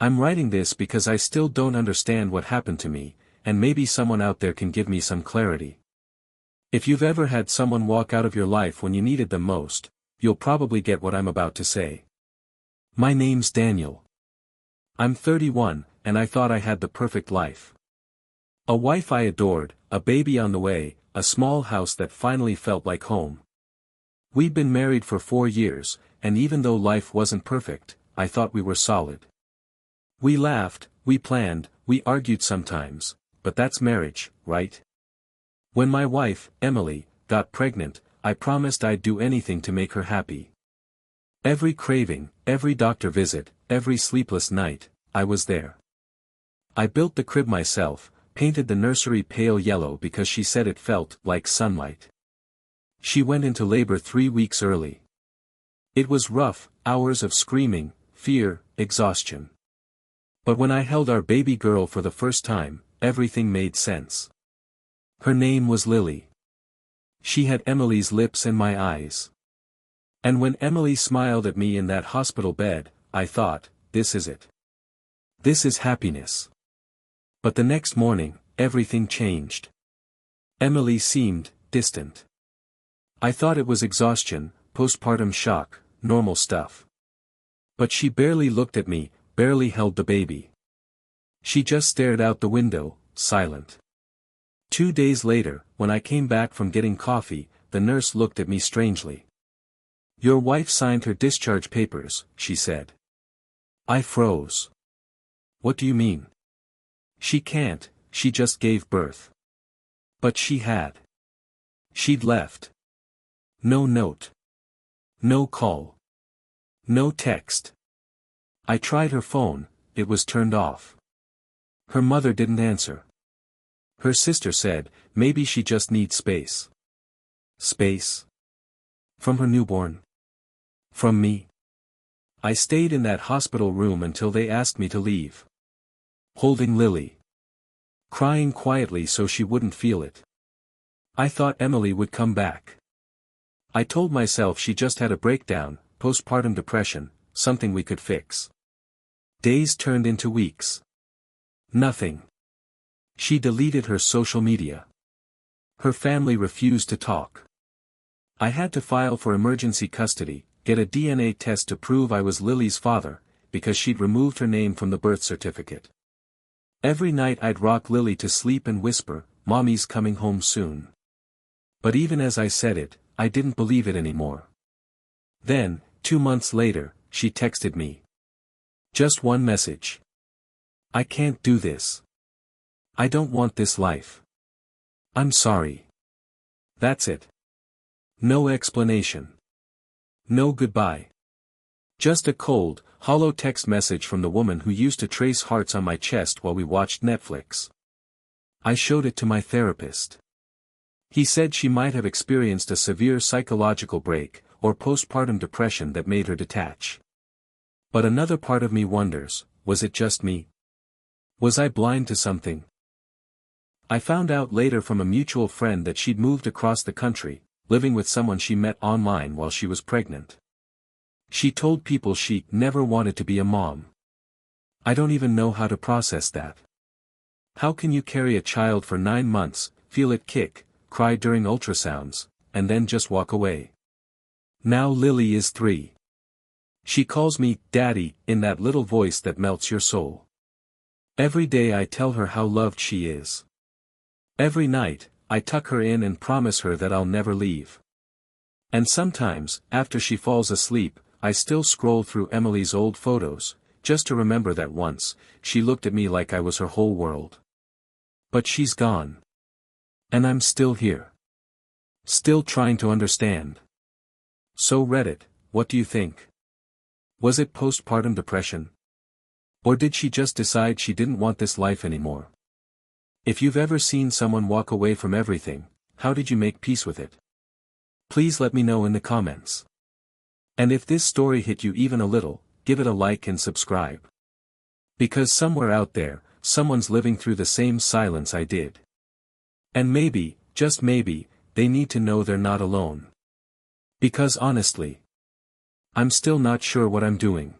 I'm writing this because I still don't understand what happened to me, and maybe someone out there can give me some clarity. If you've ever had someone walk out of your life when you needed them most, you'll probably get what I'm about to say. My name's Daniel. I'm 31, and I thought I had the perfect life. A wife I adored, a baby on the way, a small house that finally felt like home. We'd been married for 4 years, and even though life wasn't perfect, I thought we were solid. We laughed, we planned, we argued sometimes, but that's marriage, right? When my wife, Emily, got pregnant, I promised I'd do anything to make her happy. Every craving, every doctor visit, every sleepless night, I was there. I built the crib myself, painted the nursery pale yellow because she said it felt like sunlight. She went into labor 3 weeks early. It was rough, hours of screaming, fear, exhaustion. But when I held our baby girl for the first time, everything made sense. Her name was Lily. She had Emily's lips and my eyes. And when Emily smiled at me in that hospital bed, I thought, this is it. This is happiness. But the next morning, everything changed. Emily seemed distant. I thought it was exhaustion, postpartum shock, normal stuff. But she barely looked at me, barely held the baby. She just stared out the window, silent. 2 days later, when I came back from getting coffee, the nurse looked at me strangely. "Your wife signed her discharge papers," she said. I froze. "What do you mean?" "She can't, she just gave birth." But she had. She'd left. No note. No call. No text. I tried her phone, it was turned off. Her mother didn't answer. Her sister said, maybe she just needs space. Space? From her newborn? From me? I stayed in that hospital room until they asked me to leave. Holding Lily. Crying quietly so she wouldn't feel it. I thought Emily would come back. I told myself she just had a breakdown, postpartum depression, something we could fix. Days turned into weeks. Nothing. She deleted her social media. Her family refused to talk. I had to file for emergency custody, get a DNA test to prove I was Lily's father, because she'd removed her name from the birth certificate. Every night I'd rock Lily to sleep and whisper, "Mommy's coming home soon." But even as I said it, I didn't believe it anymore. Then, 2 months later, she texted me. Just one message. "I can't do this. I don't want this life. I'm sorry." That's it. No explanation. No goodbye. Just a cold, hollow text message from the woman who used to trace hearts on my chest while we watched Netflix. I showed it to my therapist. He said she might have experienced a severe psychological break, or postpartum depression that made her detach. But another part of me wonders, was it just me? Was I blind to something? I found out later from a mutual friend that she'd moved across the country, living with someone she met online while she was pregnant. She told people she never wanted to be a mom. I don't even know how to process that. How can you carry a child for 9 months, feel it kick, cry during ultrasounds, and then just walk away? Now Lily is 3. She calls me Daddy in that little voice that melts your soul. Every day I tell her how loved she is. Every night, I tuck her in and promise her that I'll never leave. And sometimes, after she falls asleep, I still scroll through Emily's old photos, just to remember that once, she looked at me like I was her whole world. But she's gone. And I'm still here. Still trying to understand. So Reddit, what do you think? Was it postpartum depression? Or did she just decide she didn't want this life anymore? If you've ever seen someone walk away from everything, how did you make peace with it? Please let me know in the comments. And if this story hit you even a little, give it a like and subscribe. Because somewhere out there, someone's living through the same silence I did. And maybe, just maybe, they need to know they're not alone. Because honestly, I'm still not sure what I'm doing.